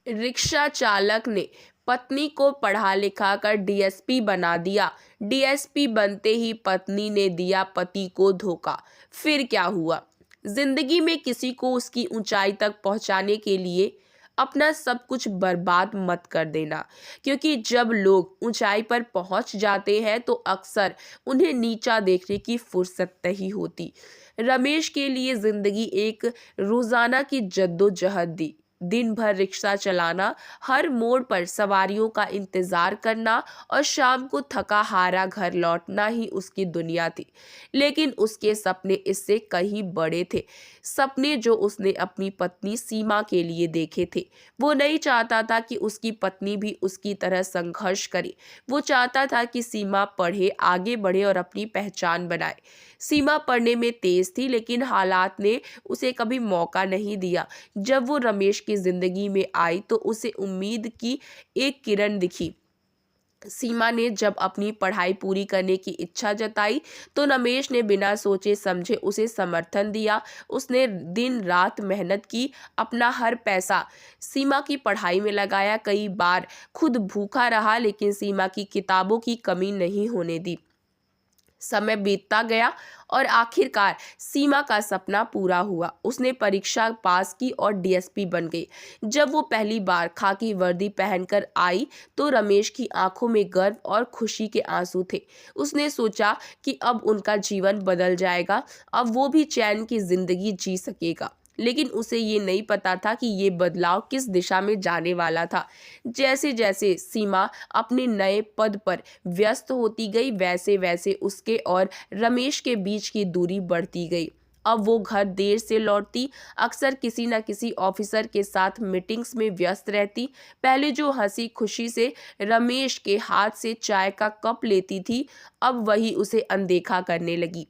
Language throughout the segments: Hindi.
रिक्शा चालक ने पत्नी को पढ़ा लिखा कर डीएसपी बना दिया। डीएसपी बनते ही पत्नी ने दिया पति को धोखा। फिर क्या हुआ? जिंदगी में किसी को उसकी ऊंचाई तक पहुंचाने के लिए अपना सब कुछ बर्बाद मत कर देना, क्योंकि जब लोग ऊंचाई पर पहुंच जाते हैं तो अक्सर उन्हें नीचा देखने की फुर्सत नहीं होती। रमेश के लिए जिंदगी एक रोजाना की जद्दोजहद थी। दिन भर रिक्शा चलाना, हर मोड़ पर सवारियों का इंतजार करना और शाम को थका हारा घर लौटना ही उसकी दुनिया थी। लेकिन उसके सपने इससे कहीं बड़े थे। सपने जो उसने अपनी पत्नी सीमा के लिए देखे थे। वो नहीं चाहता था कि उसकी पत्नी भी उसकी तरह संघर्ष करे। वो चाहता था कि सीमा पढ़े, आगे बढ़े और अपनी पहचान बनाए। सीमा पढ़ने में तेज थी, लेकिन हालात ने उसे कभी मौका नहीं दिया। जब वो रमेश की जिंदगी में आई तो उसे उम्मीद की एक किरण दिखी। सीमा ने जब अपनी पढ़ाई पूरी करने की इच्छा जताई तो रमेश ने बिना सोचे समझे उसे समर्थन दिया। उसने दिन रात मेहनत की, अपना हर पैसा सीमा की पढ़ाई में लगाया। कई बार खुद भूखा रहा, लेकिन सीमा की किताबों की कमी नहीं होने दी। समय बीतता गया और आखिरकार सीमा का सपना पूरा हुआ। उसने परीक्षा पास की और डीएसपी बन गई। जब वो पहली बार खाकी वर्दी पहनकर आई तो रमेश की आंखों में गर्व और खुशी के आंसू थे। उसने सोचा कि अब उनका जीवन बदल जाएगा, अब वो भी चैन की जिंदगी जी सकेगा। लेकिन उसे ये नहीं पता था कि ये बदलाव किस दिशा में जाने वाला था। जैसे जैसे सीमा अपने नए पद पर व्यस्त होती गई, वैसे वैसे उसके और रमेश के बीच की दूरी बढ़ती गई। अब वो घर देर से लौटती, अक्सर किसी न किसी ऑफिसर के साथ मीटिंग्स में व्यस्त रहती। पहले जो हंसी खुशी से रमेश के हाथ से चाय का कप लेती थी, अब वही उसे अनदेखा करने लगी।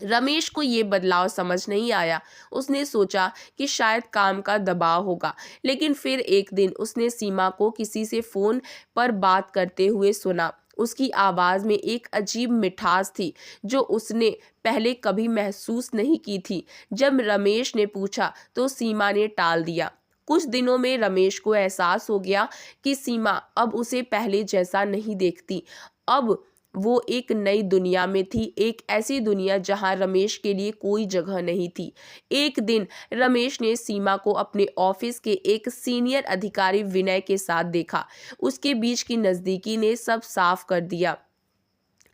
रमेश को ये बदलाव समझ नहीं आया। उसने सोचा कि शायद काम का दबाव होगा, लेकिन फिर एक दिन उसने सीमा को किसी से फोन पर बात करते हुए सुना। उसकी आवाज में एक अजीब मिठास थी जो उसने पहले कभी महसूस नहीं की थी। जब रमेश ने पूछा तो सीमा ने टाल दिया। कुछ दिनों में रमेश को एहसास हो गया कि सीमा अब उसे पहले जैसा नहीं देखती। अब वो एक नई दुनिया में थी, एक ऐसी दुनिया जहां रमेश के लिए कोई जगह नहीं थी। एक दिन रमेश ने सीमा को अपने ऑफिस के एक सीनियर अधिकारी विनय के साथ देखा। उसके बीच की नजदीकी ने सब साफ कर दिया।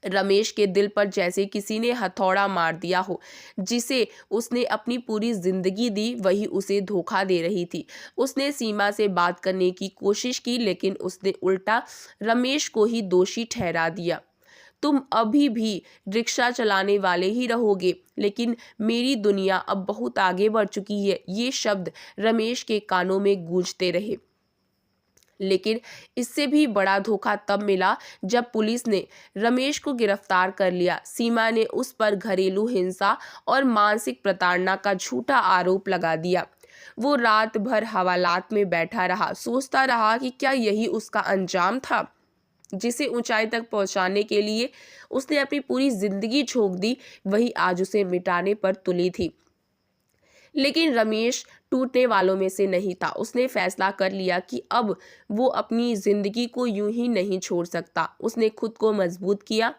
रमेश के दिल पर जैसे किसी ने हथौड़ा मार दिया हो। जिसे उसने अपनी पूरी जिंदगी दी, वही उसे धोखा दे रही थी। उसने सीमा से बात करने की कोशिश की, लेकिन उसने उल्टा रमेश को ही दोषी ठहरा दिया। तुम अभी भी रिक्शा चलाने वाले ही रहोगे, लेकिन मेरी दुनिया अब बहुत आगे बढ़ चुकी है। ये शब्द रमेश के कानों में गूंजते रहे। लेकिन इससे भी बड़ा धोखा तब मिला जब पुलिस ने रमेश को गिरफ्तार कर लिया। सीमा ने उस पर घरेलू हिंसा और मानसिक प्रताड़ना का झूठा आरोप लगा दिया। वो रात भर हवालात में बैठा रहा, सोचता रहा कि क्या यही उसका अंजाम था जिसे ऊंचाई तक पहुंचाने के लिए उसने अपनी पूरी जिंदगी झोंक दी, वही आज उसे मिटाने पर तुली थी। लेकिन रमेश टूटने वालों में से नहीं था। उसने फैसला कर लिया कि अब वो अपनी जिंदगी को यूं ही नहीं छोड़ सकता। उसने खुद को मजबूत किया,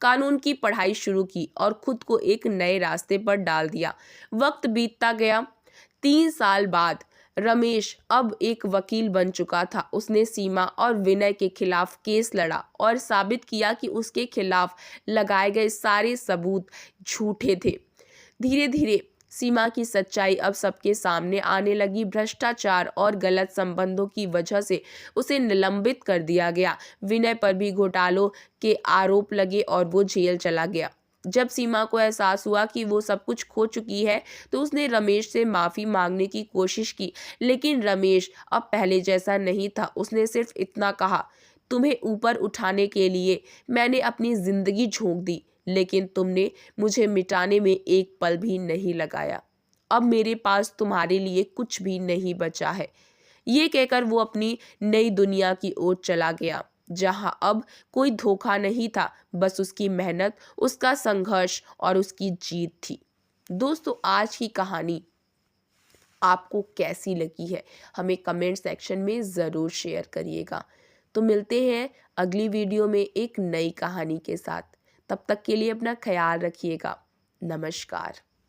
कानून की पढ़ाई शुरू की और खुद को एक नए रास्ते पर डाल दिया। वक्त बीतता गया। 3 साल बाद रमेश अब एक वकील बन चुका था। उसने सीमा और विनय के खिलाफ केस लड़ा और साबित किया कि उसके खिलाफ लगाए गए सारे सबूत झूठे थे। धीरे धीरे सीमा की सच्चाई अब सबके सामने आने लगी। भ्रष्टाचार और गलत संबंधों की वजह से उसे निलंबित कर दिया गया। विनय पर भी घोटालों के आरोप लगे और वो जेल चला गया। जब सीमा को एहसास हुआ कि वो सब कुछ खो चुकी है तो उसने रमेश से माफी मांगने की कोशिश की, लेकिन रमेश अब पहले जैसा नहीं था। उसने सिर्फ इतना कहा, तुम्हें ऊपर उठाने के लिए मैंने अपनी जिंदगी झोंक दी, लेकिन तुमने मुझे मिटाने में एक पल भी नहीं लगाया। अब मेरे पास तुम्हारे लिए कुछ भी नहीं बचा है। ये कहकर वो अपनी नई दुनिया की ओर चला गया, जहां अब कोई धोखा नहीं था, बस उसकी मेहनत, उसका संघर्ष और उसकी जीत थी। दोस्तों, आज की कहानी आपको कैसी लगी है हमें कमेंट सेक्शन में ज़रूर शेयर करिएगा। तो मिलते हैं अगली वीडियो में एक नई कहानी के साथ। तब तक के लिए अपना ख्याल रखिएगा। नमस्कार।